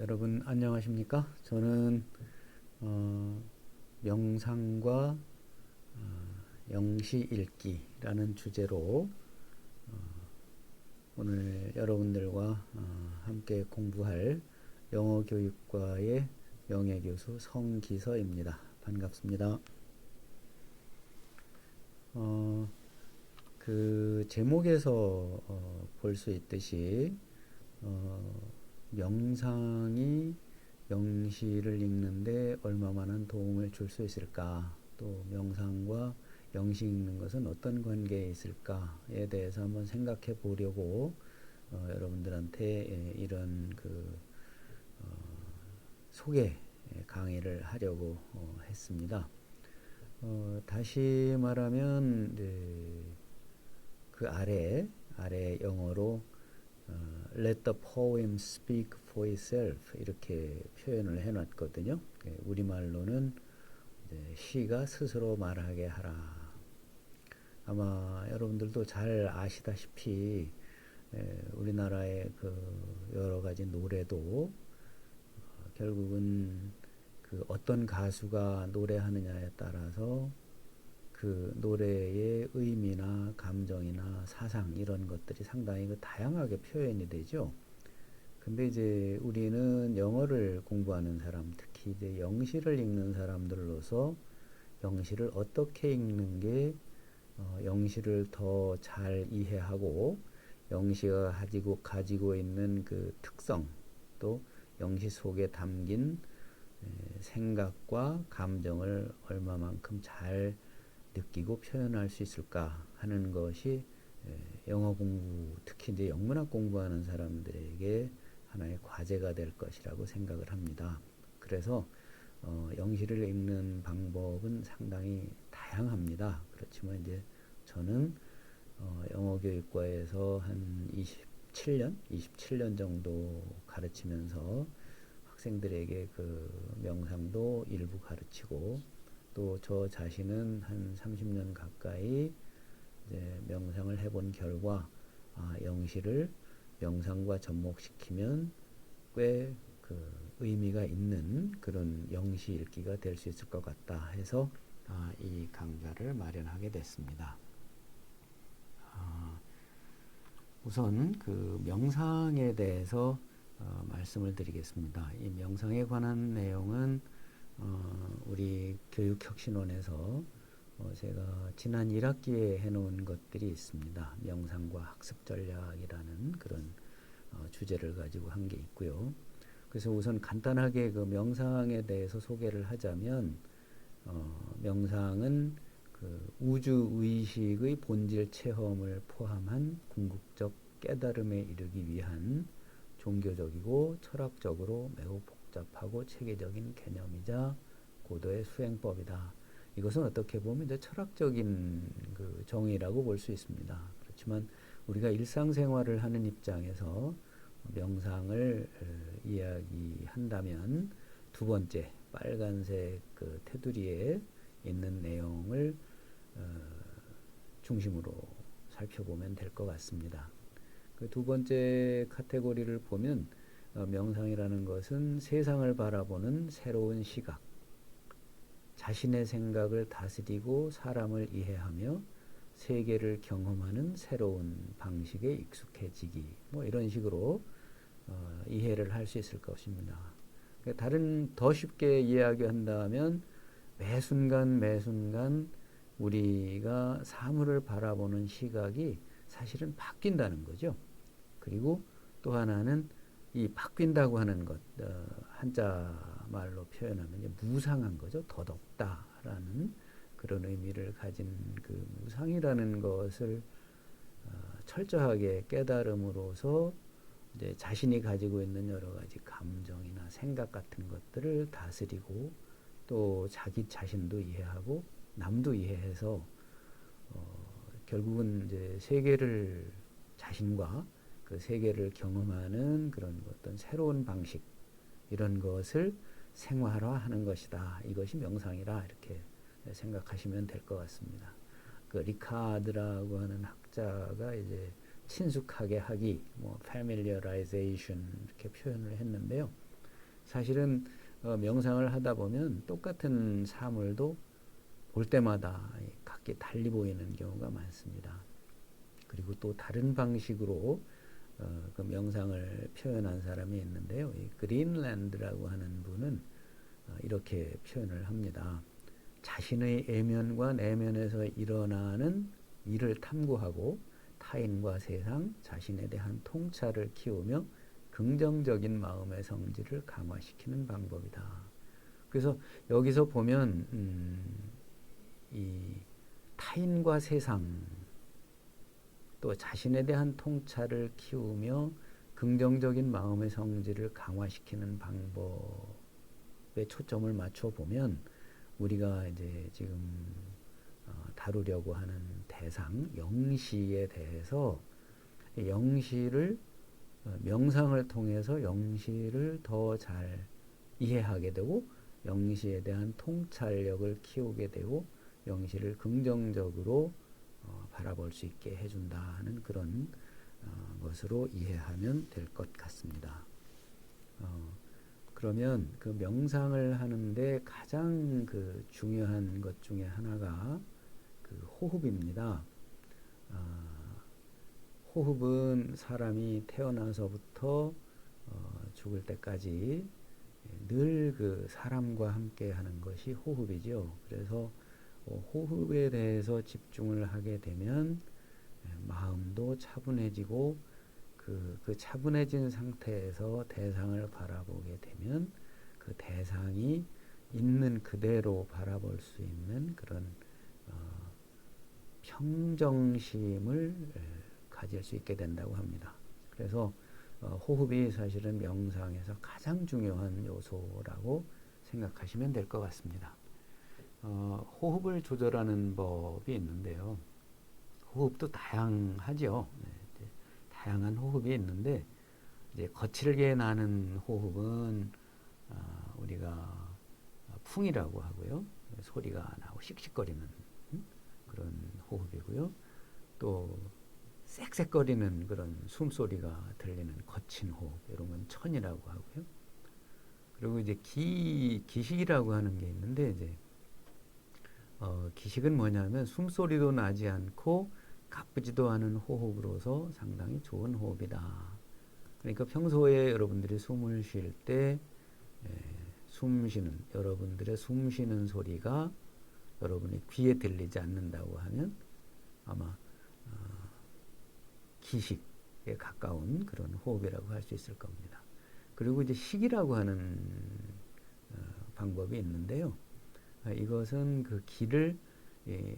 여러분 안녕하십니까? 저는 명상과 영시 읽기라는 주제로 오늘 여러분들과 함께 공부할 영어 교육과의 명예교수 성기서입니다. 반갑습니다. 그 제목에서 볼 수 있듯이 명상이 영시를 읽는데 얼마만한 도움을 줄 수 있을까? 또 명상과 영시 읽는 것은 어떤 관계에 있을까에 대해서 한번 생각해 보려고 여러분들한테 이런 소개 강의를 하려고 했습니다. 다시 말하면 그 아래 영어로 Let the poem speak for itself 이렇게 표현을 해놨거든요. 우리말로는 시가 스스로 말하게 하라. 아마 여러분들도 잘 아시다시피 우리나라의 그 여러 가지 노래도 결국은 그 어떤 가수가 노래하느냐에 따라서 그 노래의 의미나 감정이나 사상 이런 것들이 상당히 다양하게 표현이 되죠. 근데 이제 우리는 영어를 공부하는 사람, 특히 이제 영시를 읽는 사람들로서 영시를 어떻게 읽는 게 영시를 더 잘 이해하고 영시가 가지고 있는 그 특성 또 영시 속에 담긴 생각과 감정을 얼마만큼 잘 느끼고 표현할 수 있을까 하는 것이 영어 공부, 특히 이제 영문학 공부하는 사람들에게 하나의 과제가 될 것이라고 생각을 합니다. 그래서 영시를 읽는 방법은 상당히 다양합니다. 그렇지만 이제 저는 영어 교육과에서 한 27년 정도 가르치면서 학생들에게 그 명상도 일부 가르치고 또 저 자신은 한 30년 가까이 이제 명상을 해본 결과 영시를 명상과 접목시키면 꽤 그 의미가 있는 그런 영시 읽기가 될 수 있을 것 같다 해서 이 강좌를 마련하게 됐습니다. 우선 그 명상에 대해서 말씀을 드리겠습니다. 이 명상에 관한 내용은 우리 교육혁신원에서 제가 지난 1학기에 해놓은 것들이 있습니다. 명상과 학습 전략이라는 그런 주제를 가지고 한 게 있고요. 그래서 우선 간단하게 그 명상에 대해서 소개를 하자면 명상은 그 우주 의식의 본질 체험을 포함한 궁극적 깨달음에 이르기 위한 종교적이고 철학적으로 매우 복잡하고 체계적인 개념이자 고도의 수행법이다. 이것은 어떻게 보면 이제 철학적인 그 정의라고 볼 수 있습니다. 그렇지만 우리가 일상생활을 하는 입장에서 명상을 이야기한다면 두 번째 빨간색 그 테두리에 있는 내용을 중심으로 살펴보면 될 것 같습니다. 그 두 번째 카테고리를 보면 명상이라는 것은 세상을 바라보는 새로운 시각, 자신의 생각을 다스리고 사람을 이해하며 세계를 경험하는 새로운 방식에 익숙해지기 뭐 이런 식으로 이해를 할 수 있을 것입니다. 다른 더 쉽게 이야기한다면 매 순간 우리가 사물을 바라보는 시각이 사실은 바뀐다는 거죠. 그리고 또 하나는 이 바뀐다고 하는 것, 한자 말로 표현하면 이제 무상한 거죠. 덧없다라는 그런 의미를 가진 그 무상이라는 것을 철저하게 깨달음으로써 이제 자신이 가지고 있는 여러 가지 감정이나 생각 같은 것들을 다스리고 또 자기 자신도 이해하고 남도 이해해서 결국은 이제 세계를 자신과 그 세계를 경험하는 그런 어떤 새로운 방식 이런 것을 생활화하는 것이다. 이것이 명상이라 이렇게 생각하시면 될 것 같습니다. 그 리카드라고 하는 학자가 이제 친숙하게 하기, 뭐 familiarization 이렇게 표현을 했는데요. 사실은 명상을 하다 보면 똑같은 사물도 볼 때마다 각기 달리 보이는 경우가 많습니다. 그리고 또 다른 방식으로 그 명상을 표현한 사람이 있는데요. 이 그린란드라고 하는 분은 이렇게 표현을 합니다. 자신의 외면과 내면에서 일어나는 일을 탐구하고 타인과 세상, 자신에 대한 통찰을 키우며 긍정적인 마음의 성질을 강화시키는 방법이다. 그래서 여기서 보면 이 타인과 세상 또 자신에 대한 통찰을 키우며 긍정적인 마음의 성질을 강화시키는 방법에 초점을 맞춰 보면 우리가 이제 지금 다루려고 하는 대상 영시에 대해서 영시를 명상을 통해서 영시를 더 잘 이해하게 되고 영시에 대한 통찰력을 키우게 되고 영시를 긍정적으로 바라볼 수 있게 해준다는 그런 것으로 이해하면 될 것 같습니다. 그러면 그 명상을 하는데 가장 그 중요한 것 중에 하나가 그 호흡입니다. 호흡은 사람이 태어나서부터 죽을 때까지 늘 그 사람과 함께 하는 것이 호흡이죠. 그래서 호흡에 대해서 집중을 하게 되면 마음도 차분해지고 그 차분해진 상태에서 대상을 바라보게 되면 그 대상이 있는 그대로 바라볼 수 있는 그런 평정심을 가질 수 있게 된다고 합니다. 그래서 호흡이 사실은 명상에서 가장 중요한 요소라고 생각하시면 될 것 같습니다. 호흡을 조절하는 법이 있는데요. 호흡도 다양하죠. 네, 다양한 호흡이 있는데 이제 거칠게 나는 호흡은 우리가 풍이라고 하고요. 소리가 나고 씩씩거리는 그런 호흡이고요. 또 쌕쌕거리는 그런 숨소리가 들리는 거친 호흡, 이런 건 천이라고 하고요. 그리고 이제 기식이라고 하는 게 있는데 이제 기식은 뭐냐면 숨소리도 나지 않고 가쁘지도 않은 호흡으로서 상당히 좋은 호흡이다. 그러니까 평소에 여러분들이 숨을 쉴 때 여러분들의 숨 쉬는 소리가 여러분의 귀에 들리지 않는다고 하면 아마 기식에 가까운 그런 호흡이라고 할 수 있을 겁니다. 그리고 이제 식이라고 하는 방법이 있는데요. 이것은 그 기를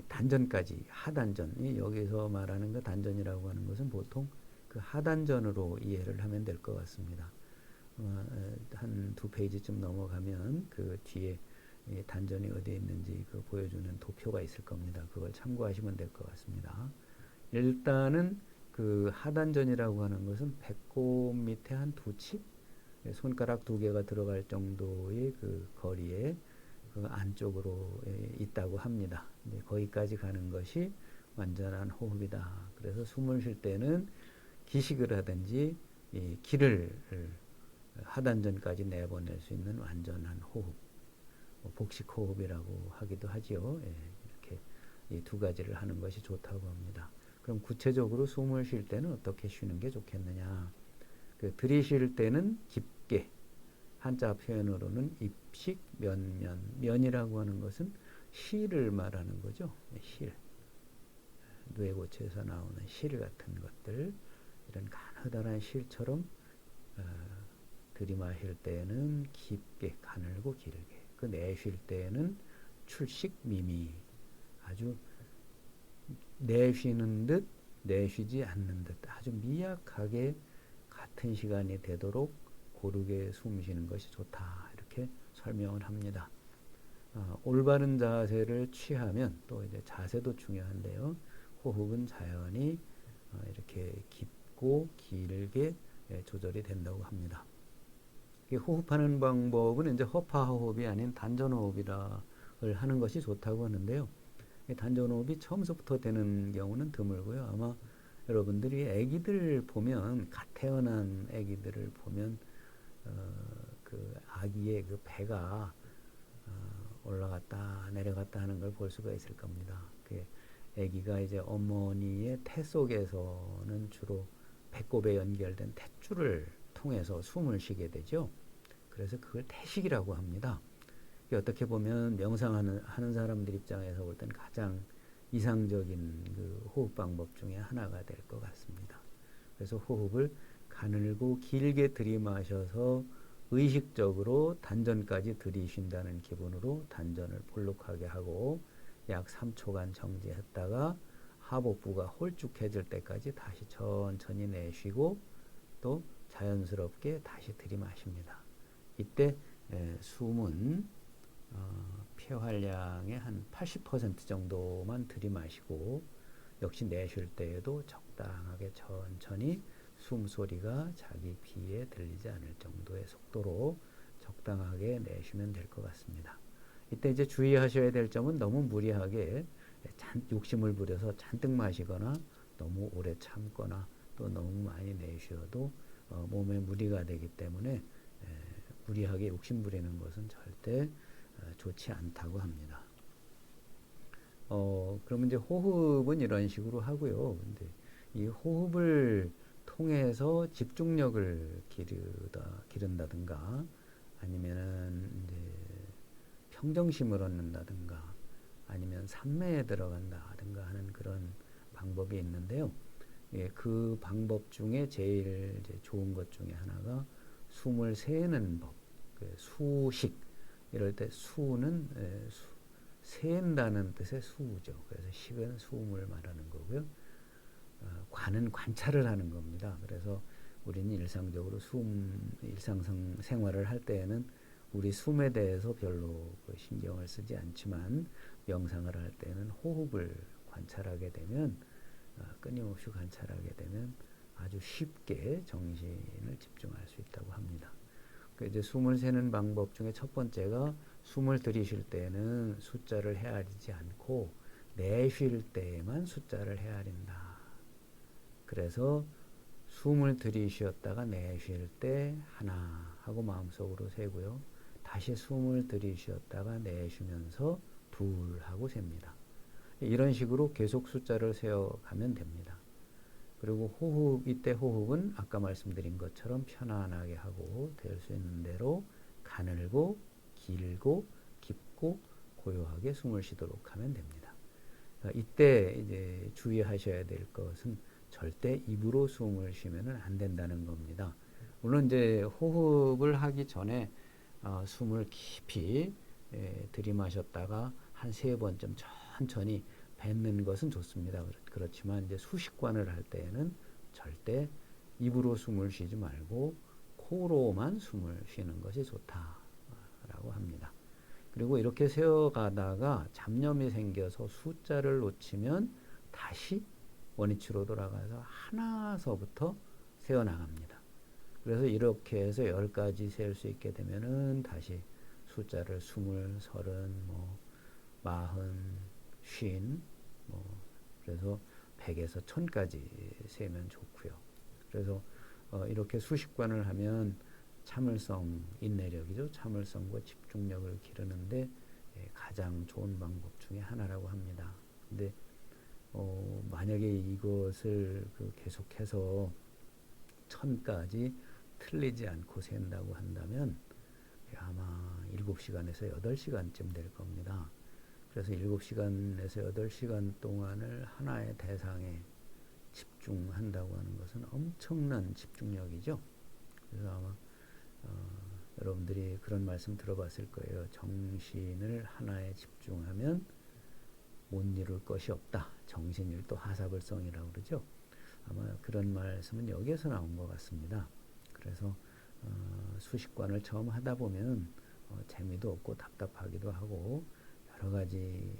단전까지 하단전, 여기서 말하는 그 단전이라고 하는 것은 보통 그 하단전으로 이해를 하면 될 것 같습니다. 한 2페이지쯤 넘어가면 그 뒤에 단전이 어디에 있는지 그 보여주는 도표가 있을 겁니다. 그걸 참고하시면 될 것 같습니다. 일단은 그 하단전이라고 하는 것은 배꼽 밑에 한 2치, 손가락 2개가 들어갈 정도의 그 거리에 그 안쪽으로 있다고 합니다. 이제 거기까지 가는 것이 완전한 호흡이다. 그래서 숨을 쉴 때는 기식을 하든지 기를 하단전까지 내보낼 수 있는 완전한 호흡, 복식 호흡이라고 하기도 하지요. 이렇게 이 2가지를 하는 것이 좋다고 합니다. 그럼 구체적으로 숨을 쉴 때는 어떻게 쉬는 게 좋겠느냐? 들이쉴 때는 깊게, 한자 표현으로는 입식, 면이라고 하는 것은 실을 말하는 거죠. 실, 뇌고체에서 나오는 실 같은 것들, 이런 가느다란 실처럼 들이마실 때는 깊게, 가늘고 길게, 그 내쉴 때는 출식, 미미, 아주 내쉬는 듯 내쉬지 않는 듯 아주 미약하게 같은 시간이 되도록 고르게 숨 쉬는 것이 좋다, 이렇게 설명을 합니다. 올바른 자세를 취하면, 또 이제 자세도 중요한데요. 호흡은 자연히 이렇게 깊고 길게 조절이 된다고 합니다. 호흡하는 방법은 이제 허파호흡이 아닌 단전호흡이라 하는 것이 좋다고 하는데요. 단전호흡이 처음부터 되는 경우는 드물고요. 아마 여러분들이 아기들 보면, 갓 태어난 아기들을 보면 그 아기의 그 배가 올라갔다 내려갔다 하는 걸 볼 수가 있을 겁니다. 그 아기가 이제 어머니의 태 속에서는 주로 배꼽에 연결된 탯줄을 통해서 숨을 쉬게 되죠. 그래서 그걸 태식이라고 합니다. 어떻게 보면 명상하는 사람들 입장에서 볼 때는 가장 이상적인 그 호흡 방법 중에 하나가 될 것 같습니다. 그래서 호흡을 가늘고 길게 들이마셔서 의식적으로 단전까지 들이쉰다는 기분으로 단전을 볼록하게 하고 약 3초간 정지했다가 하복부가 홀쭉해질 때까지 다시 천천히 내쉬고 또 자연스럽게 다시 들이마십니다. 이때 숨은 폐활량의 한 80% 정도만 들이마시고 역시 내쉴 때에도 적당하게 천천히 숨소리가 자기 귀에 들리지 않을 정도의 속도로 적당하게 내쉬면 될 것 같습니다. 이때 이제 주의하셔야 될 점은 너무 무리하게 욕심을 부려서 잔뜩 마시거나 너무 오래 참거나 또 너무 많이 내쉬어도 몸에 무리가 되기 때문에 무리하게 욕심 부리는 것은 절대 좋지 않다고 합니다. 그러면 이제 호흡은 이런 식으로 하고요. 근데 이 호흡을 통해서 집중력을 기른다든가 아니면은 이제 평정심을 얻는다든가 아니면 산매에 들어간다든가 하는 그런 방법이 있는데요. 예, 그 방법 중에 제일 이제 좋은 것 중에 하나가 숨을 세는 법, 그 수식. 이럴 때 수는 세인다는 뜻의 수죠. 그래서 식은 숨을 말하는 거고요. 관은 관찰을 하는 겁니다. 그래서 우리는 일상적으로 일상생활을 할 때에는 우리 숨에 대해서 별로 신경을 쓰지 않지만 명상을 할 때는 호흡을 관찰하게 되면 끊임없이 관찰하게 되면 아주 쉽게 정신을 집중할 수 있다고 합니다. 이제 숨을 세는 방법 중에 첫 번째가 숨을 들이쉴 때는 숫자를 헤아리지 않고 내쉴 때에만 숫자를 헤아린다. 그래서 숨을 들이쉬었다가 내쉴 때 하나 하고 마음속으로 세고요. 다시 숨을 들이쉬었다가 내쉬면서 둘 하고 셉니다. 이런 식으로 계속 숫자를 세어가면 됩니다. 그리고 이때 호흡은 아까 말씀드린 것처럼 편안하게 하고 될 수 있는 대로 가늘고 길고 깊고 고요하게 숨을 쉬도록 하면 됩니다. 이때 이제 주의하셔야 될 것은 절대 입으로 숨을 쉬면 안 된다는 겁니다. 물론 이제 호흡을 하기 전에 숨을 깊이 들이마셨다가 한 3번쯤 천천히 뱉는 것은 좋습니다. 그렇지만 이제 수식관을 할 때에는 절대 입으로 숨을 쉬지 말고 코로만 숨을 쉬는 것이 좋다라고 합니다. 그리고 이렇게 세어가다가 잡념이 생겨서 숫자를 놓치면 다시 원위치로 돌아가서 하나서부터 세어나갑니다. 그래서 이렇게 해서 10가지 셀 수 있게 되면은 다시 숫자를 20, 30, 40, 50, 그래서 100에서 1000까지 세면 좋고요. 그래서 이렇게 수식관을 하면 참을성, 인내력이죠. 참을성과 집중력을 기르는데 가장 좋은 방법 중에 하나라고 합니다. 근데 만약에 이것을 계속해서 1000까지 틀리지 않고 센다고 한다면 아마 7시간에서 8시간쯤 될 겁니다. 그래서 7시간에서 8시간 동안을 하나의 대상에 집중한다고 하는 것은 엄청난 집중력이죠. 그래서 아마 여러분들이 그런 말씀 들어봤을 거예요. 정신을 하나에 집중하면 못 이룰 것이 없다. 정신일도 하사불성이라고 그러죠. 아마 그런 말씀은 여기에서 나온 것 같습니다. 그래서 수식관을 처음 하다 보면 재미도 없고 답답하기도 하고 여러 가지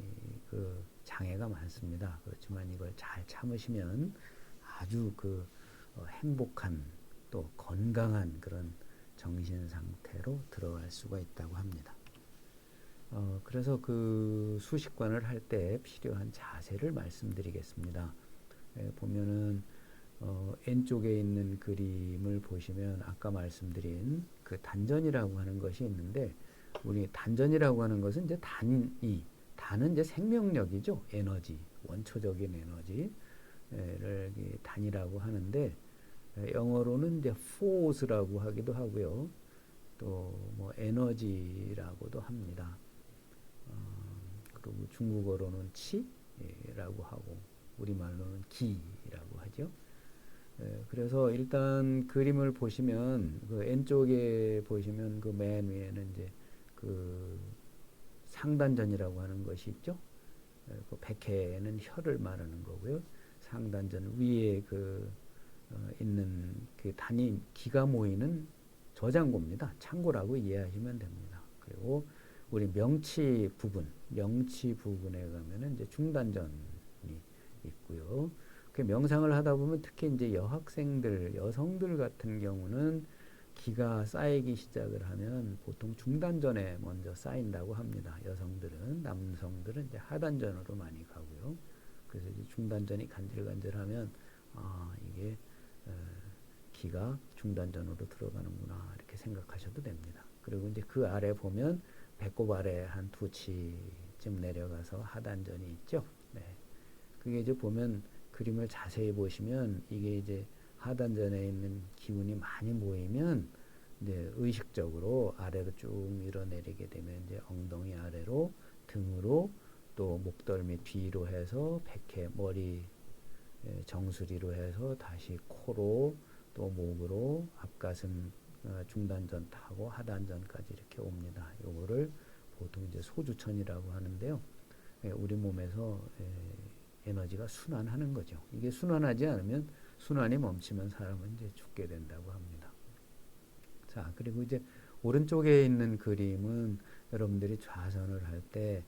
장애가 많습니다. 그렇지만 이걸 잘 참으시면 아주 행복한 또 건강한 그런 정신 상태로 들어갈 수가 있다고 합니다. 그래서 수식관을 할 때 필요한 자세를 말씀드리겠습니다. 보면은 N쪽에 있는 그림을 보시면 아까 말씀드린 그 단전이라고 하는 것이 있는데, 우리 단전이라고 하는 것은 이제 단은 이제 생명력이죠. 에너지, 원초적인 에너지를 단이라고 하는데, 영어로는 이제 force라고 하기도 하고요. 또 뭐 에너지라고도 합니다. 그리고 중국어로는 치라고 하고 우리말로는 기라고 하죠. 그래서 일단 그림을 보시면 그 N쪽에 보시면 그 맨 위에는 이제 그 상단전이라고 하는 것이 있죠. 그 백해는 혀를 말하는 거고요. 상단전 위에 있는 그 단이 기가 모이는 저장고입니다. 창고라고 이해하시면 됩니다. 그리고 우리 명치 부분에 가면은 이제 중단전이 있고요. 그 명상을 하다 보면 특히 이제 여성들 같은 경우는 기가 쌓이기 시작을 하면 보통 중단전에 먼저 쌓인다고 합니다. 남성들은 이제 하단전으로 많이 가고요. 그래서 이제 중단전이 간질간질하면 이게 기가 중단전으로 들어가는구나 이렇게 생각하셔도 됩니다. 그리고 이제 그 아래 보면 배꼽 아래 한 2치쯤 내려가서 하단전이 있죠. 네. 그게 이제 보면 그림을 자세히 보시면 이게 이제 하단전에 있는 기운이 많이 모이면 이제 의식적으로 아래로 쭉 밀어내리게 되면 이제 엉덩이 아래로 등으로 또 목덜미 뒤로 해서 백해 머리 정수리로 해서 다시 코로 또 목으로 앞가슴 중단전 타고 하단전까지 이렇게 옵니다. 요거를 보통 이제 소주천이라고 하는데요. 우리 몸에서 에너지가 순환하는 거죠. 이게 순환하지 않으면 순환이 멈추면 사람은 이제 죽게 된다고 합니다. 자, 그리고 이제 오른쪽에 있는 그림은 여러분들이 좌선을 할 때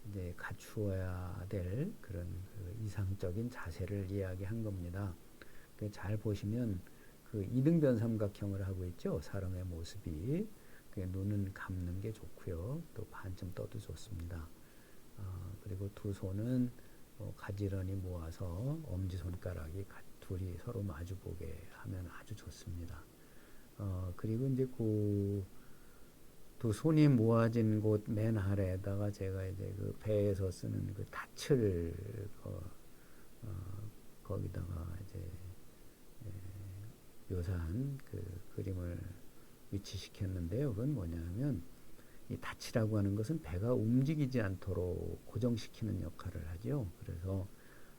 이제 갖추어야 될 그런 그 이상적인 자세를 이야기한 겁니다. 잘 보시면 그 이등변 삼각형을 하고 있죠. 사람의 모습이. 눈은 감는 게 좋고요. 또 반쯤 떠도 좋습니다. 그리고 두 손은 가지런히 모아서 엄지손가락이 둘이 서로 마주보게 하면 아주 좋습니다. 그리고 이제 두 손이 모아진 곳 맨 아래에다가 제가 이제 그 배에서 쓰는 그 닻을 거기다가 이제 묘사한 그 그림을 위치시켰는데요. 그건 뭐냐면 이 닻이라고 하는 것은 배가 움직이지 않도록 고정시키는 역할을 하죠. 그래서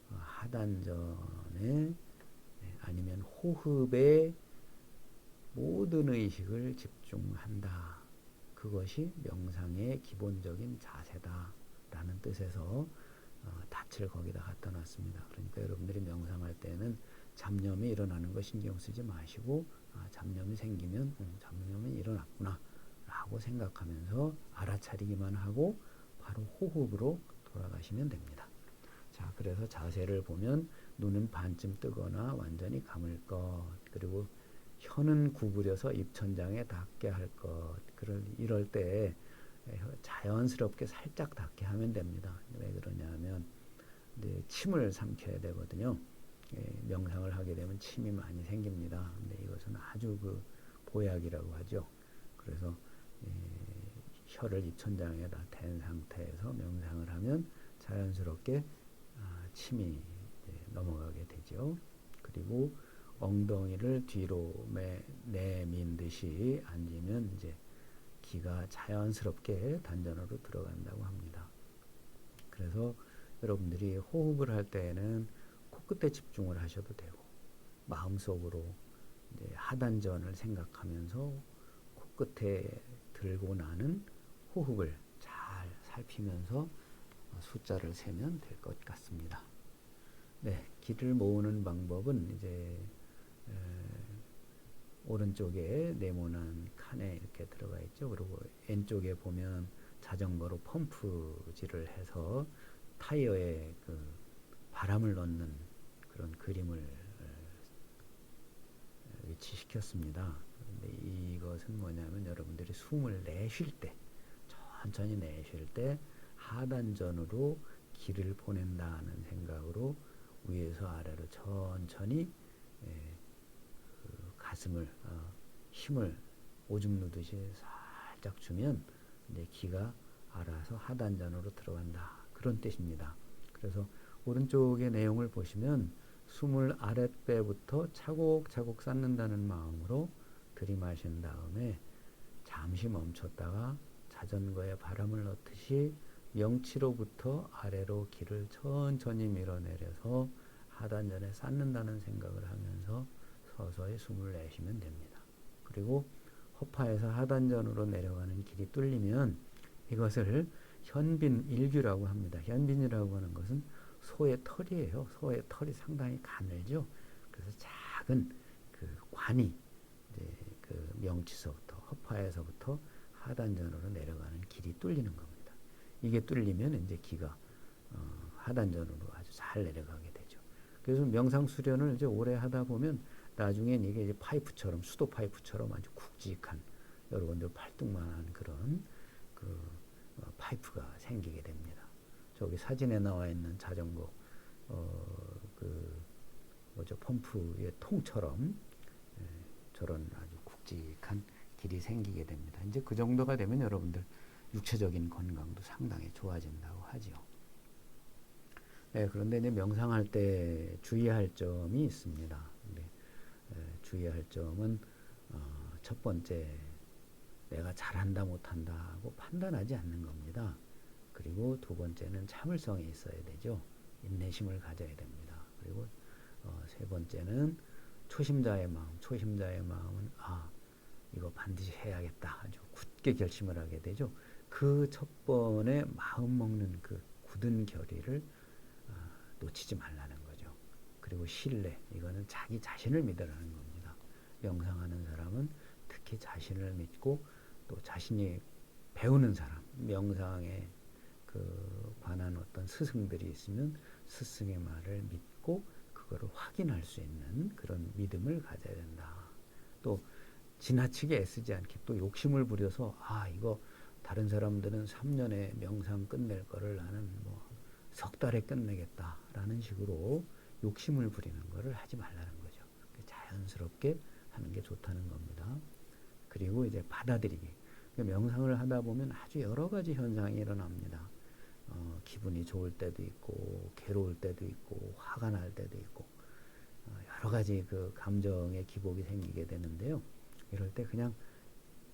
하단전에 아니면 호흡에 모든 의식을 집중한다. 그것이 명상의 기본적인 자세다라는 뜻에서 닻을 거기다 갖다 놨습니다. 그러니까 여러분들이 명상할 때는 잡념이 일어나는 거 신경 쓰지 마시고 잡념이 생기면 잡념이 일어났구나 라고 생각하면서 알아차리기만 하고 바로 호흡으로 돌아가시면 됩니다. 자, 그래서 자세를 보면 눈은 반쯤 뜨거나 완전히 감을 것, 그리고 혀는 구부려서 입천장에 닿게 할 것. 이럴 때 자연스럽게 살짝 닿게 하면 됩니다. 왜 그러냐면 이제 침을 삼켜야 되거든요. 명상을 하게 되면 침이 많이 생깁니다. 근데 이것은 아주 그 보약이라고 하죠. 그래서 혀를 입천장에다 댄 상태에서 명상을 하면 자연스럽게 침이 넘어가게 되죠. 그리고 엉덩이를 뒤로 내민 듯이 앉으면 이제 기가 자연스럽게 단전으로 들어간다고 합니다. 그래서 여러분들이 호흡을 할 때에는 코끝에 집중을 하셔도 되고 마음속으로 이제 하단전을 생각하면서 코끝에 들고 나는 호흡을 잘 살피면서 숫자를 세면 될 것 같습니다. 네, 기를 모으는 방법은 이제 오른쪽에 네모난 칸에 이렇게 들어가 있죠. 그리고 왼쪽에 보면 자전거로 펌프질을 해서 타이어에 그 바람을 넣는 그런 그림을 위치시켰습니다. 근데 이것은 뭐냐면 여러분들이 숨을 내쉴 때, 천천히 내쉴 때 하단전으로 기를 보낸다는 생각으로 위에서 아래로 천천히 말씀을 힘을 오줌 누듯이 살짝 주면 이제 기가 알아서 하단전으로 들어간다. 그런 뜻입니다. 그래서 오른쪽의 내용을 보시면 숨을 아랫배부터 차곡차곡 쌓는다는 마음으로 들이마신 다음에 잠시 멈췄다가 자전거에 바람을 넣듯이 명치로부터 아래로 기를 천천히 밀어내려서 하단전에 쌓는다는 생각을 하면서 서서히 숨을 내쉬면 됩니다. 그리고 허파에서 하단전으로 내려가는 길이 뚫리면 이것을 현빈일규라고 합니다. 현빈이라고 하는 것은 소의 털이에요. 소의 털이 상당히 가늘죠. 그래서 작은 그 관이 이제 그 명치서부터 허파에서부터 하단전으로 내려가는 길이 뚫리는 겁니다. 이게 뚫리면 이제 기가 하단전으로 아주 잘 내려가게 되죠. 그래서 명상 수련을 이제 오래 하다 보면 나중엔 이게 이제 파이프처럼 수도 파이프처럼 아주 굵직한 여러분들 팔뚝만한 그런 그 파이프가 생기게 됩니다. 저기 사진에 나와 있는 자전거 그 뭐죠 펌프의 통처럼 저런 아주 굵직한 길이 생기게 됩니다. 이제 그 정도가 되면 여러분들 육체적인 건강도 상당히 좋아진다고 하지요. 네, 그런데 이제 명상할 때 주의할 점이 있습니다. 주의할 점은 첫 번째 내가 잘한다 못한다 하고 판단하지 않는 겁니다. 그리고 두 번째는 참을성이 있어야 되죠. 인내심을 가져야 됩니다. 그리고 세 번째는 초심자의 마음. 초심자의 마음은 이거 반드시 해야겠다. 아주 굳게 결심을 하게 되죠. 그 첫 번에 마음 먹는 그 굳은 결의를 놓치지 말라는 거죠. 그리고 신뢰. 이거는 자기 자신을 믿으라는 겁니다. 명상하는 사람은 특히 자신을 믿고 또 자신이 배우는 사람, 명상에 그 관한 어떤 스승들이 있으면 스승의 말을 믿고 그거를 확인할 수 있는 그런 믿음을 가져야 된다. 또 지나치게 애쓰지 않게 또 욕심을 부려서 이거 다른 사람들은 3년에 명상 끝낼 거를 나는 뭐 석 달에 끝내겠다라는 식으로 욕심을 부리는 거를 하지 말라는 거죠. 자연스럽게 하는 게 좋다는 겁니다. 그리고 이제 받아들이기. 명상을 하다 보면 아주 여러 가지 현상이 일어납니다. 기분이 좋을 때도 있고 괴로울 때도 있고 화가 날 때도 있고 여러 가지 그 감정의 기복이 생기게 되는데요. 이럴 때 그냥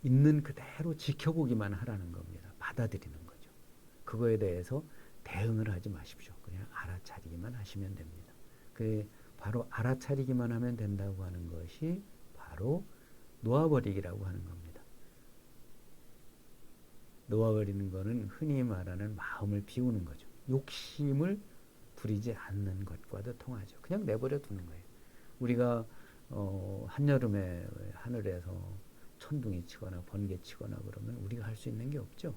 있는 그대로 지켜보기만 하라는 겁니다. 받아들이는 거죠. 그거에 대해서 대응을 하지 마십시오. 그냥 알아차리기만 하시면 됩니다. 그 바로 알아차리기만 하면 된다고 하는 것이 바로 놓아버리기라고 하는 겁니다. 놓아버리는 것은 흔히 말하는 마음을 비우는 거죠. 욕심을 부리지 않는 것과도 통하죠. 그냥 내버려 두는 거예요. 우리가 한여름에 하늘에서 천둥이 치거나 번개 치거나 그러면 우리가 할 수 있는 게 없죠.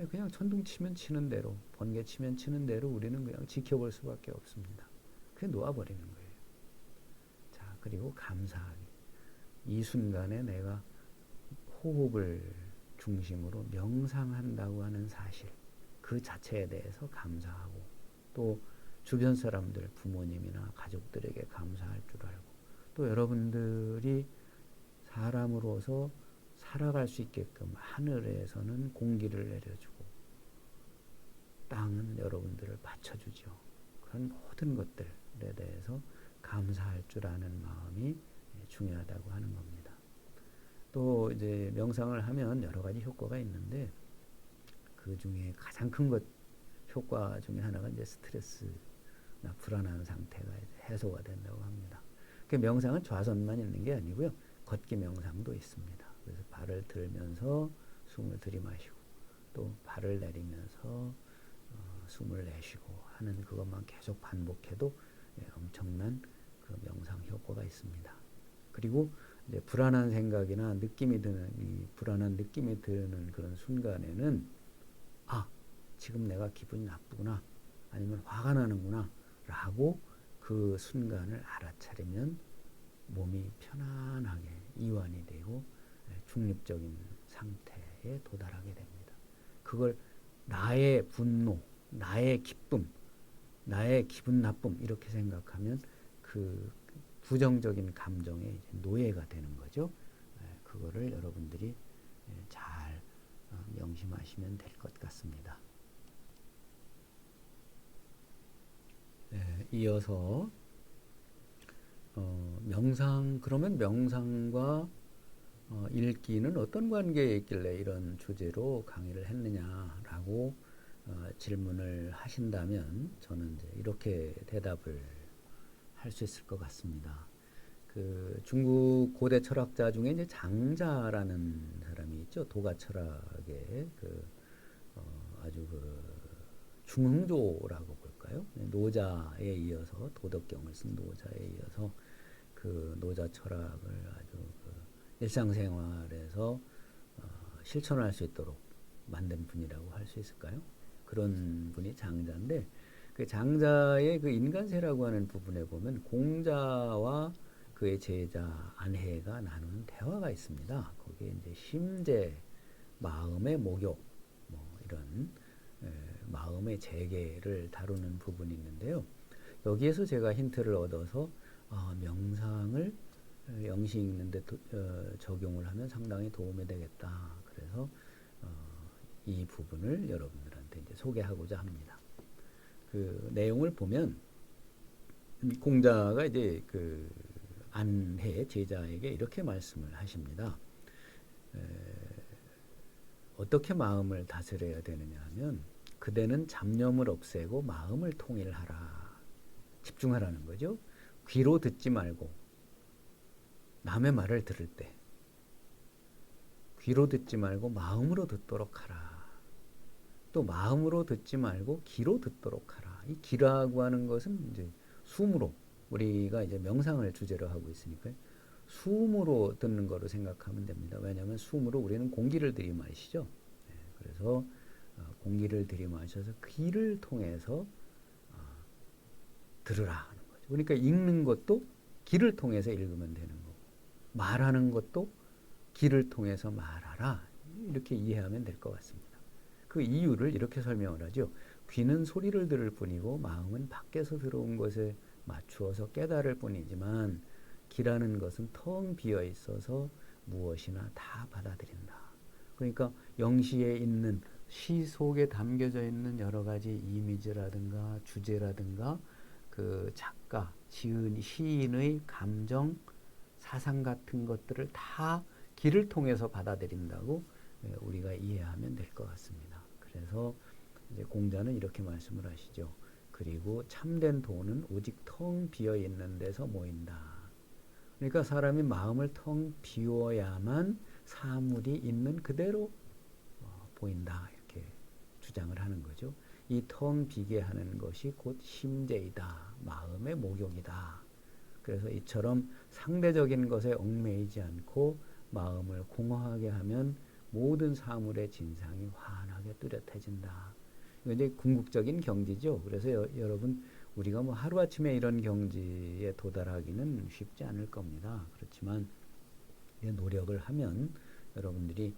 그냥 천둥 치면 치는 대로, 번개 치면 치는 대로 우리는 그냥 지켜볼 수밖에 없습니다. 그냥 놓아버리는 거예요. 자, 그리고 감사하기. 이 순간에 내가 호흡을 중심으로 명상한다고 하는 사실, 그 자체에 대해서 감사하고, 또 주변 사람들, 부모님이나 가족들에게 감사할 줄 알고, 또 여러분들이 사람으로서 살아갈 수 있게끔 하늘에서는 공기를 내려주고 땅은 여러분들을 받쳐주죠. 그런 모든 것들에 대해서 감사할 줄 아는 마음이 중요하다고 하는 겁니다. 또 이제 명상을 하면 여러 가지 효과가 있는데 그 중에 가장 큰 것 효과 중에 하나가 이제 스트레스나 불안한 상태가 해소가 된다고 합니다. 그 명상은 좌선만 있는 게 아니고요. 걷기 명상도 있습니다. 그래서 발을 들면서 숨을 들이마시고 또 발을 내리면서 숨을 내쉬고 하는 그것만 계속 반복해도 엄청난 그 명상 효과가 있습니다. 그리고 이제 불안한 생각이나 느낌이 드는 이 불안한 느낌이 드는 그런 순간에는 지금 내가 기분이 나쁘구나 아니면 화가 나는구나 라고 그 순간을 알아차리면 몸이 편안하게 이완이 되고 중립적인 상태에 도달하게 됩니다. 그걸 나의 분노, 나의 기쁨, 나의 기분 나쁨 이렇게 생각하면 그 부정적인 감정의 이제 노예가 되는 거죠. 그거를 여러분들이 잘 명심하시면 될 것 같습니다. 이어서 그러면 명상과 읽기는 어떤 관계에 있길래 이런 주제로 강의를 했느냐라고 질문을 하신다면 저는 이제 이렇게 대답을 할 수 있을 것 같습니다. 그 중국 고대 철학자 중에 이제 장자라는 사람이 있죠. 도가 철학의 아주 중흥조라고 볼까요? 노자에 이어서 도덕경을 쓴 노자에 이어서 그 노자 철학을 아주 일상생활에서 실천할 수 있도록 만든 분이라고 할 수 있을까요? 그런 분이 장자인데 그 장자의 그 인간세라고 하는 부분에 보면 공자와 그의 제자 안해가 나누는 대화가 있습니다. 거기에 이제 심재, 마음의 목욕, 뭐 이런 마음의 재개를 다루는 부분이 있는데요. 여기에서 제가 힌트를 얻어서 명상을 영시 읽는데 적용을 하면 상당히 도움이 되겠다. 그래서 이 부분을 여러분들한테 이제 소개하고자 합니다. 그 내용을 보면 공자가 이제 그 안해 제자에게 이렇게 말씀을 하십니다. 어떻게 마음을 다스려야 되느냐 하면 그대는 잡념을 없애고 마음을 통일하라. 집중하라는 거죠. 귀로 듣지 말고 남의 말을 들을 때 귀로 듣지 말고 마음으로 듣도록 하라. 또 마음으로 듣지 말고 귀로 듣도록 하라. 이 귀라고 하는 것은 이제 숨으로 우리가 이제 명상을 주제로 하고 있으니까 숨으로 듣는 거로 생각하면 됩니다. 왜냐하면 숨으로 우리는 공기를 들이마시죠. 그래서 공기를 들이마셔서 귀를 통해서 들으라 하는 거죠. 그러니까 읽는 것도 귀를 통해서 읽으면 되는 거고 말하는 것도 귀를 통해서 말하라. 이렇게 이해하면 될 것 같습니다. 그 이유를 이렇게 설명을 하죠. 귀는 소리를 들을 뿐이고 마음은 밖에서 들어온 것에 맞추어서 깨달을 뿐이지만 귀라는 것은 텅 비어 있어서 무엇이나 다 받아들인다. 그러니까 영시에 있는 시 속에 담겨져 있는 여러 가지 이미지라든가 주제라든가 그 작가, 지은 시인의 감정, 사상 같은 것들을 다 귀를 통해서 받아들인다고 우리가 이해하면 될 것 같습니다. 그래서 이제 공자는 이렇게 말씀을 하시죠. 그리고 참된 도는 오직 텅 비어 있는 데서 모인다. 그러니까 사람이 마음을 텅 비워야만 사물이 있는 그대로 보인다. 이렇게 주장을 하는 거죠. 이 텅 비게 하는 것이 곧 심재이다. 마음의 목욕이다. 그래서 이처럼 상대적인 것에 얽매이지 않고 마음을 공허하게 하면 모든 사물의 진상이 환하게 뚜렷해진다. 이거 이제 궁극적인 경지죠. 그래서 여러분 우리가 뭐 하루아침에 이런 경지에 도달하기는 쉽지 않을 겁니다. 그렇지만 노력을 하면 여러분들이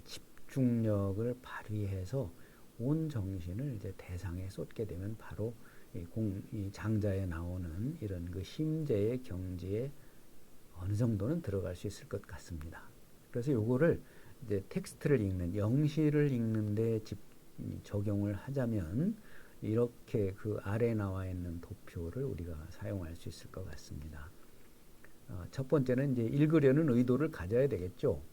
집중력을 발휘해서 온 정신을 이제 대상에 쏟게 되면 바로 이 장자에 나오는 이런 그 심재의 경지에 어느 정도는 들어갈 수 있을 것 같습니다. 그래서 요거를 이제 텍스트를 읽는 영시를 읽는데 적용을 하자면 이렇게 그 아래 나와 있는 도표를 우리가 사용할 수 있을 것 같습니다. 첫 번째는 이제 읽으려는 의도를 가져야 되겠죠.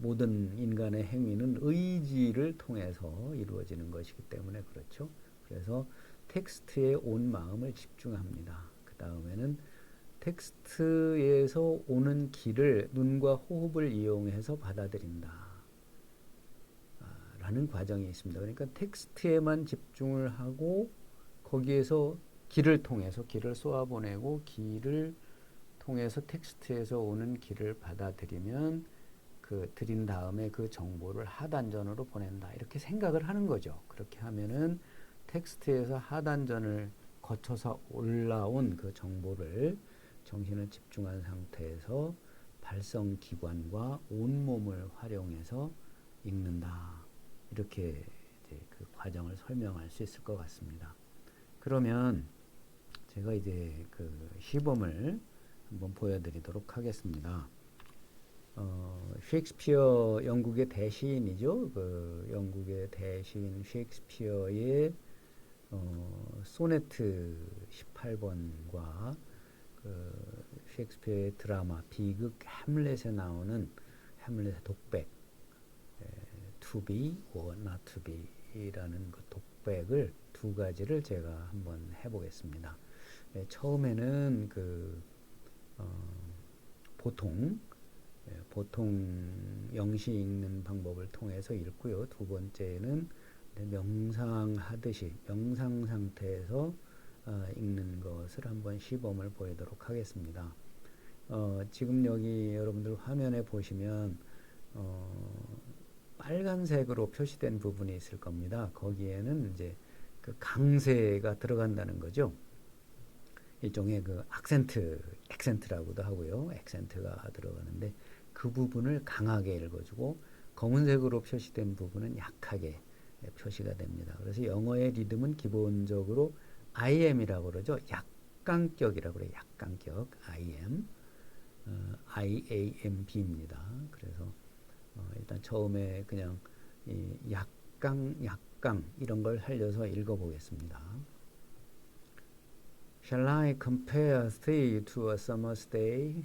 모든 인간의 행위는 의지를 통해서 이루어지는 것이기 때문에 그렇죠. 그래서 텍스트에 온 마음을 집중합니다. 그 다음에는 텍스트에서 오는 기를 눈과 호흡을 이용해서 받아들인다. 라는 과정이 있습니다. 그러니까 텍스트에만 집중을 하고 거기에서 기를 통해서 기를 쏘아보내고 기를 통해서 텍스트에서 오는 기를 받아들이면 그 들인 다음에 그 정보를 하단전으로 보낸다. 이렇게 생각을 하는 거죠. 그렇게 하면은 텍스트에서 하단전을 거쳐서 올라온 그 정보를 정신을 집중한 상태에서 발성기관과 온몸을 활용해서 읽는다. 이렇게 이제 그 과정을 설명할 수 있을 것 같습니다. 그러면 제가 이제 그 시범을 한번 보여드리도록 하겠습니다. 셰익스피어 영국의 대시인이죠. 그 영국의 대시인 셰익스피어의 소네트 18번과 그 셰익스피어의 드라마 비극 햄릿에 나오는 햄릿의 독백 to be or not to be 라는 그 독백을 두 가지를 제가 한번 해보겠습니다. 처음에는 그 보통 영시 읽는 방법을 통해서 읽고요. 두 번째는 명상하듯이 명상 상태에서 읽는 것을 한번 시범을 보이도록 하겠습니다. 지금 여기 여러분들 화면에 보시면 빨간색으로 표시된 부분이 있을 겁니다. 거기에는 이제 그 강세가 들어간다는 거죠. 일종의 그 액센트라고도 하고요. 액센트가 들어가는데 그 부분을 강하게 읽어주고 검은색으로 표시된 부분은 약하게 표시가 됩니다. 그래서 영어의 리듬은 기본적으로 IM이라고 그러죠. 약간격이라고 그래요. 약간격 IM, IAMB입니다. 그래서 일단 처음에 그냥 이 약강 이런 걸 살려서 읽어보겠습니다. Shall I compare thee to a summer's day?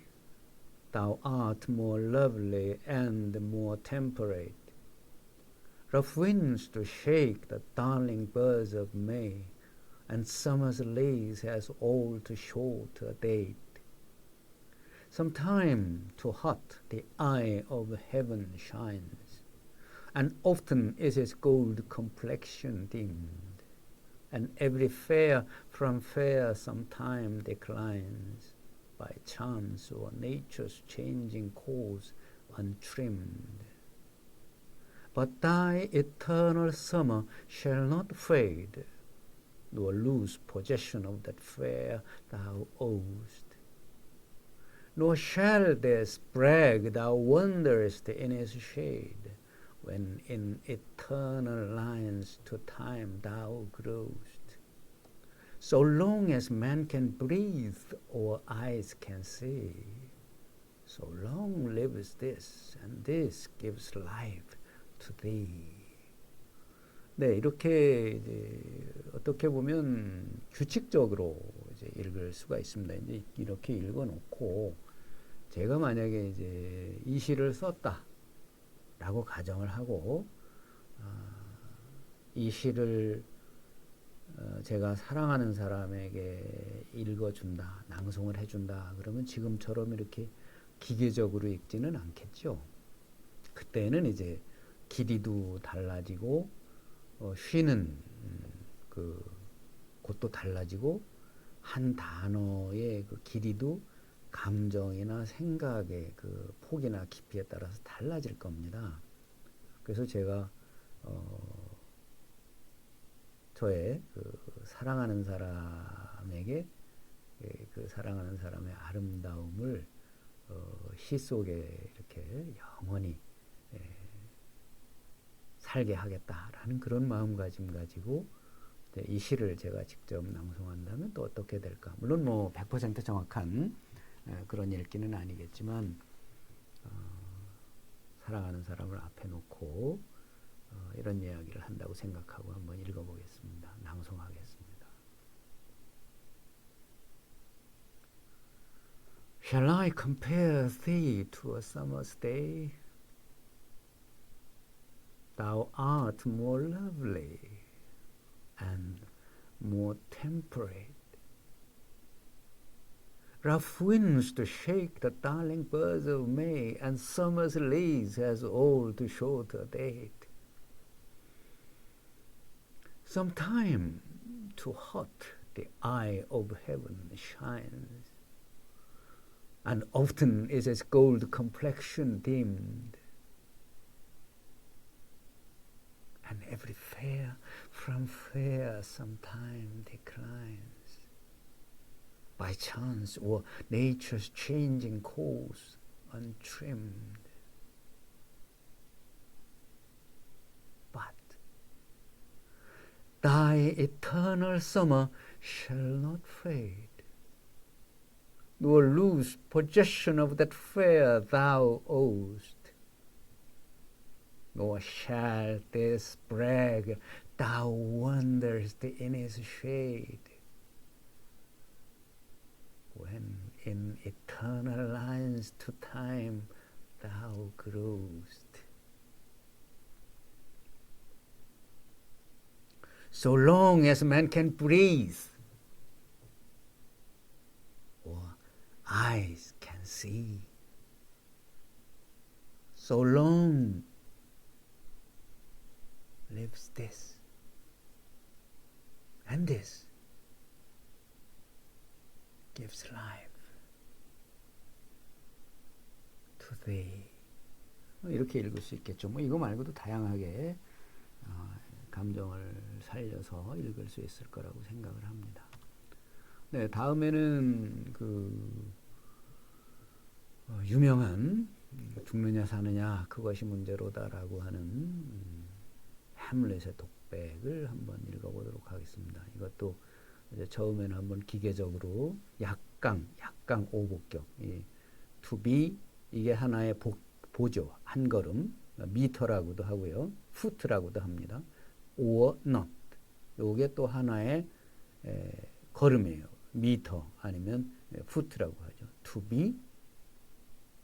Thou art more lovely and more temperate. Rough winds to shake the darling birds of May, and summer's lease has all too short a date. Sometime too hot the eye of heaven shines, and often is its gold complexion dimmed, and every fair from fair sometime declines, by chance or nature's changing course untrimmed. But thy eternal summer shall not fade, nor lose possession of that fair thou owest. Nor shall this brag thou wanderest in its shade, when in eternal lines to time thou growest. So long as man can breathe or eyes can see, so long lives this, and this gives life to thee. 네, 이렇게 이제 어떻게 보면 규칙적으로 이제 읽을 수가 있습니다. 이제 이렇게 읽어놓고 제가 만약에 이제 이 시를 썼다라고 가정을 하고 이 시를 제가 사랑하는 사람에게 읽어준다, 낭송을 해준다. 그러면 지금처럼 이렇게 기계적으로 읽지는 않겠죠. 그때는 이제 길이도 달라지고 쉬는 그 곳도 달라지고 한 단어의 그 길이도 감정이나 생각의 그 폭이나 깊이에 따라서 달라질 겁니다. 그래서 제가 저의 그 사랑하는 사람에게 그 사랑하는 사람의 아름다움을 시 속에 이렇게 영원히 살게 하겠다라는 그런 마음가짐 가지고 이 시를 제가 직접 낭송한다면 또 어떻게 될까? 물론 뭐 100% 정확한 그런 읽기는 아니겠지만 사랑하는 사람을 앞에 놓고 이런 이야기를 한다고 생각하고 한번 읽어보겠습니다. 낭송하겠습니다. Shall I compare thee to a summer's day? Thou art more lovely and more temperate. Rough winds to shake the darling birds of May, and summer's lease has all too short a date. Sometime too hot the eye of heaven shines, and often is its gold complexion dimmed, and every fair from fair sometime declines, by chance or nature's changing course untrimmed. But thy eternal summer shall not fade, nor lose possession of that fair thou owest, nor shalt this brag thou wanderest in his shade, when in eternal lines to time thou growest. So long as man can breathe, or eyes can see, so long lives this, and this gives life to thee. 이렇게 읽을 수 있겠죠. 뭐 이거 말고도 다양하게 감정을 살려서 읽을 수 있을 거라고 생각을 합니다. 네, 다음에는 그 유명한 죽느냐 사느냐 그것이 문제로다라고 하는 햄릿의 독백을 한번 읽어보도록 하겠습니다. 이것도 이제 처음에는 한번 기계적으로 약강 오복격, to be 이게 하나의 보조, 한 걸음, 미터라고도 하고요, foot라고도 합니다. or not, 요게 또 하나의 걸음이에요. 미터 아니면 foot라고 하죠. to be,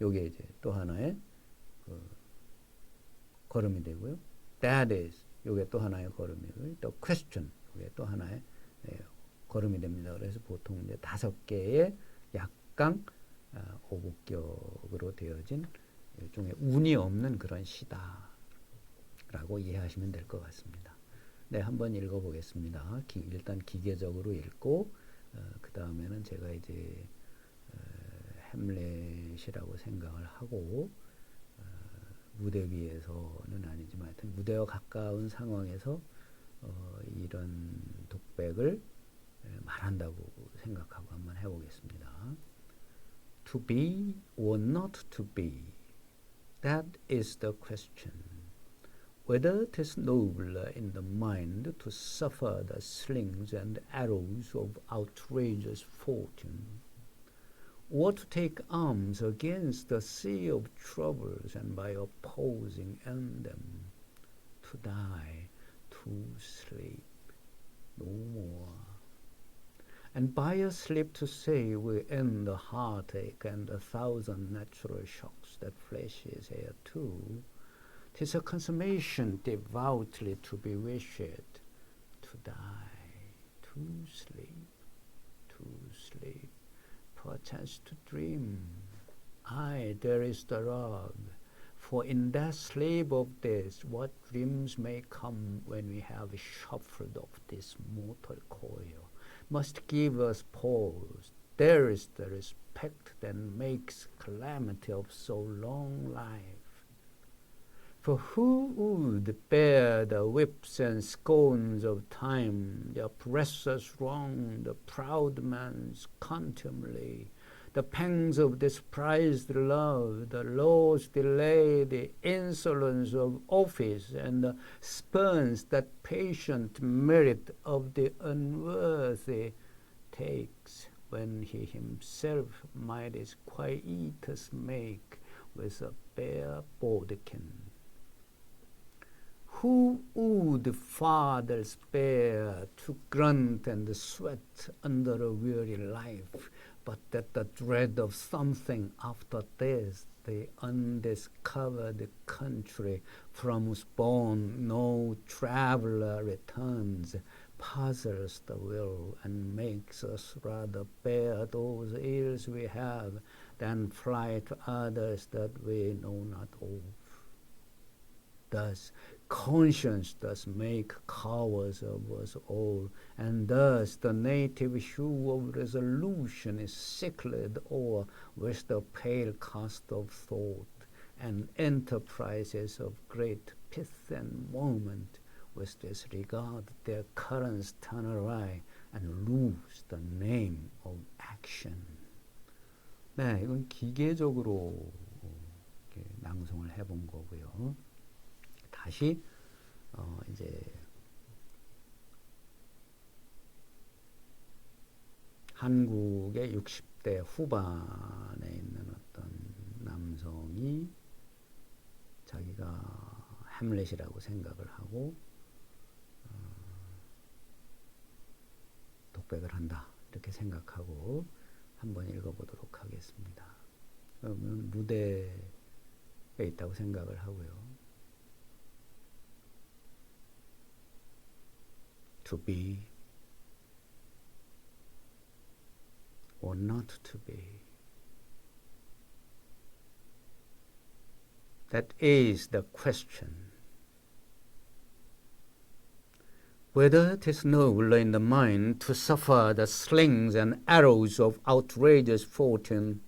요게 이제 또 하나의 걸음이 되고요. that is, 요게 또 하나의 걸음이고요. 또 question, 요게 또 하나의 걸음이 됩니다. 그래서 보통 이제 5개의 약강 오복격으로 되어진 일종의 운이 없는 그런 시다라고 이해하시면 될 것 같습니다. 네, 한번 읽어보겠습니다. 일단 기계적으로 읽고 그 다음에는 제가 이제 햄릿이라고 생각을 하고 무대 위에서는 아니지만 하여튼 무대와 가까운 상황에서 이런 독백을 말한다고 생각하고 한번 해보겠습니다. To be or not to be, that is the question. Whether 'tis nobler in the mind to suffer the slings and arrows of outrageous fortune, or to take arms against the sea of troubles and by opposing in them to die, to sleep no more. And by a sleep to say we end the heartache and the thousand natural shocks that flesh is heir to, 'tis a consummation devoutly to be wished, to die, to sleep, perchance to dream. Aye, there is the rub, for in that sleep of this, what dreams may come when we have shuffled off this mortal coil, must give us pause. There is the respect that makes calamity of so long life. For who would bear the whips and scorns of time, the oppressor's wrong, the proud man's contumely, the pangs of despised love, the law's delay, the insolence of office, and the spurns that patient merit of the unworthy takes, when he himself might his quietus make with a bare bodkin. Who would fathers bear to grunt and sweat under a weary life, but that the dread of something after this, the undiscovered country from whose bourne no traveller returns, puzzles the will and makes us rather bear those ills we have than fly to others that we know not of. Thus conscience does make cowards of us all, and thus the native hue of resolution is sicklied o'er with the pale cast of thought, and enterprises of great pith and moment with disregard their currents turn awry and lose the name of action. 네, 이건 기계적으로 이렇게 낭송을 해본 거고요. 다시 이제 한국의 40대 후반에 있는 어떤 남성이 자기가 햄릿이라고 생각을 하고 독백을 한다 이렇게 생각하고 한번 읽어보도록 하겠습니다. 그러면 무대에 있다고 생각을 하고요. To be or not to be. That is the question. Whether it is nobler in the mind to suffer the slings and arrows of outrageous fortune,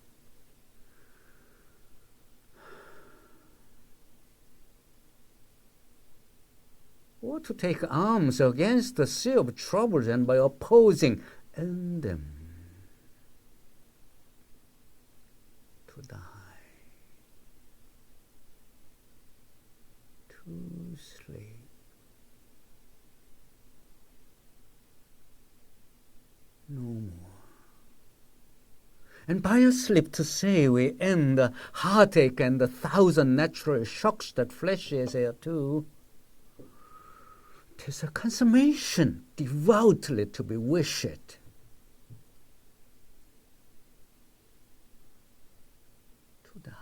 or to take arms against the sea of troubles and by opposing in them to die, to sleep. No more. And by a sleep to say we end the heartache and the thousand natural shocks that flesh is heir to. 'Tis a consummation devoutly to be wished. To die.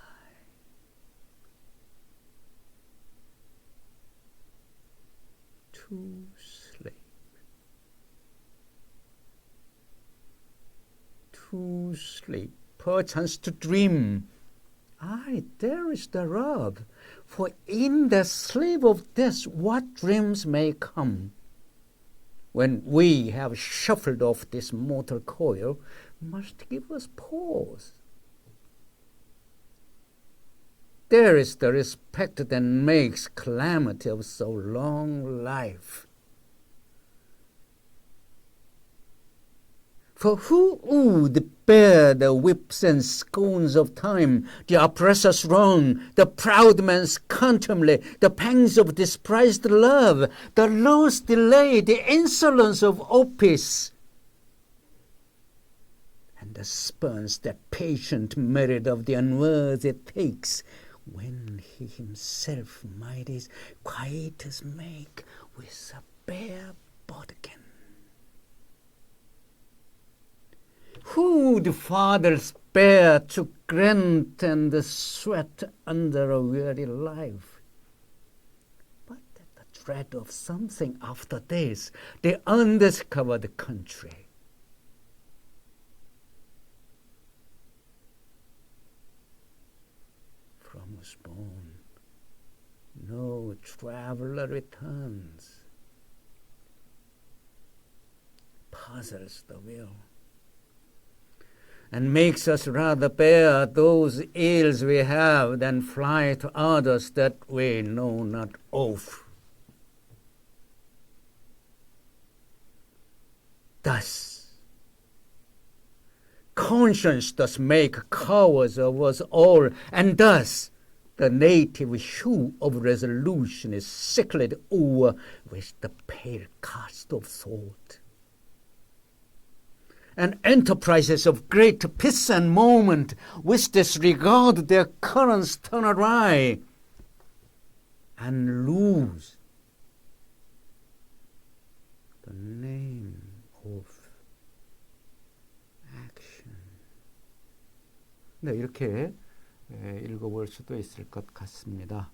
To sleep. To sleep. Perchance to dream. Aye, there is the rub. For in the sleep of death, what dreams may come? When we have shuffled off this mortal coil, must give us pause. There is the respect that makes calamity of so long life. For who would bear the whips and scorns of time, the oppressor's wrong, the proud man's contumely, the pangs of despised love, the loss delay, the insolence of office, and the spurns that patient merit of the unworthy takes, when he himself might his quietus make with a bare bodkin? Who would fathers bear to grant and sweat under a weary life? But at the dread of something after this, the undiscovered country. From whose bourne no traveler returns, puzzles the will, and makes us rather bear those ills we have than fly to others that we know not of. Thus, conscience does make cowards of us all, and thus the native hue of resolution is sicklied o'er with the pale cast of thought. And enterprises of great peace and moment, which disregard their currents, turn awry and lose the name of action. 네, 이렇게 읽어볼 수도 있을 것 같습니다.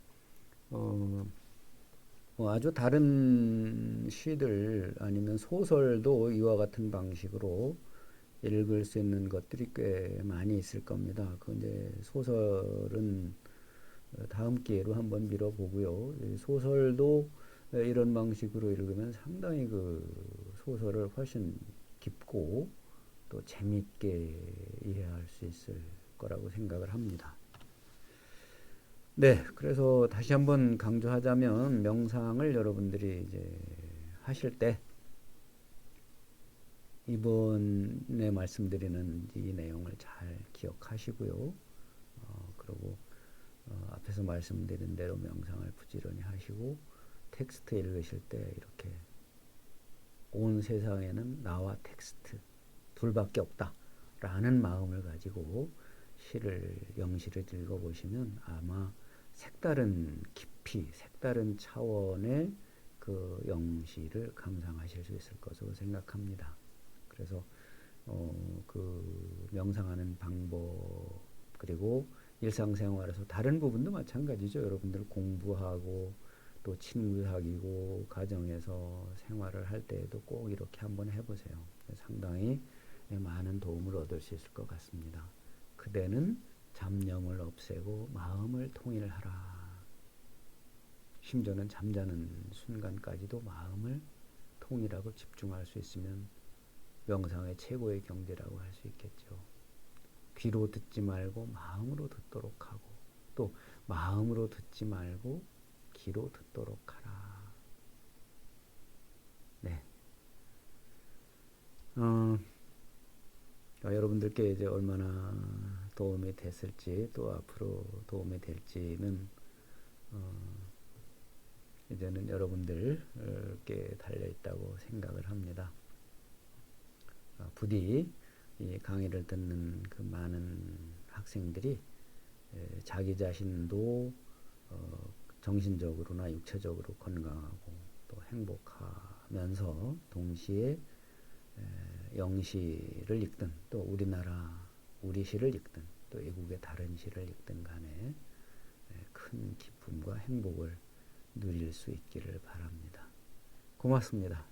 아주 다른 시들 아니면 소설도 이와 같은 방식으로 읽을 수 있는 것들이 꽤 많이 있을 겁니다. 그 이제 소설은 다음 기회로 한번 미뤄보고요. 소설도 이런 방식으로 읽으면 상당히 그 소설을 훨씬 깊고 또 재미있게 이해할 수 있을 거라고 생각을 합니다. 네, 그래서 다시 한번 강조하자면 명상을 여러분들이 이제 하실 때 이번에 말씀드리는 이 내용을 잘 기억하시고요. 그리고 앞에서 말씀드린 대로 명상을 부지런히 하시고 텍스트 읽으실 때 이렇게 온 세상에는 나와 텍스트 둘밖에 없다 라는 마음을 가지고 영시를 읽어보시면 아마 색다른 깊이, 색다른 차원의 그 영시를 감상하실 수 있을 것으로 생각합니다. 그래서 그 명상하는 방법, 그리고 일상생활에서 다른 부분도 마찬가지죠. 여러분들 공부하고 또 친구 사귀고 가정에서 생활을 할 때에도 꼭 이렇게 한번 해보세요. 상당히 많은 도움을 얻을 수 있을 것 같습니다. 그대는 잡념을 없애고 마음을 통일하라. 심지어는 잠자는 순간까지도 마음을 통일하고 집중할 수 있으면 명상의 최고의 경지라고 할 수 있겠죠. 귀로 듣지 말고 마음으로 듣도록 하고, 또 마음으로 듣지 말고 귀로 듣도록 하라. 네. 여러분들께 이제 얼마나 도움이 됐을지, 또 앞으로 도움이 될지는 이제는 여러분들께 달려 있다고 생각을 합니다. 부디 이 강의를 듣는 그 많은 학생들이 자기 자신도 정신적으로나 육체적으로 건강하고 또 행복하면서 동시에 영시를 읽든 또 우리 시를 읽든 또 외국의 다른 시를 읽든 간에 큰 기쁨과 행복을 누릴 수 있기를 바랍니다. 고맙습니다.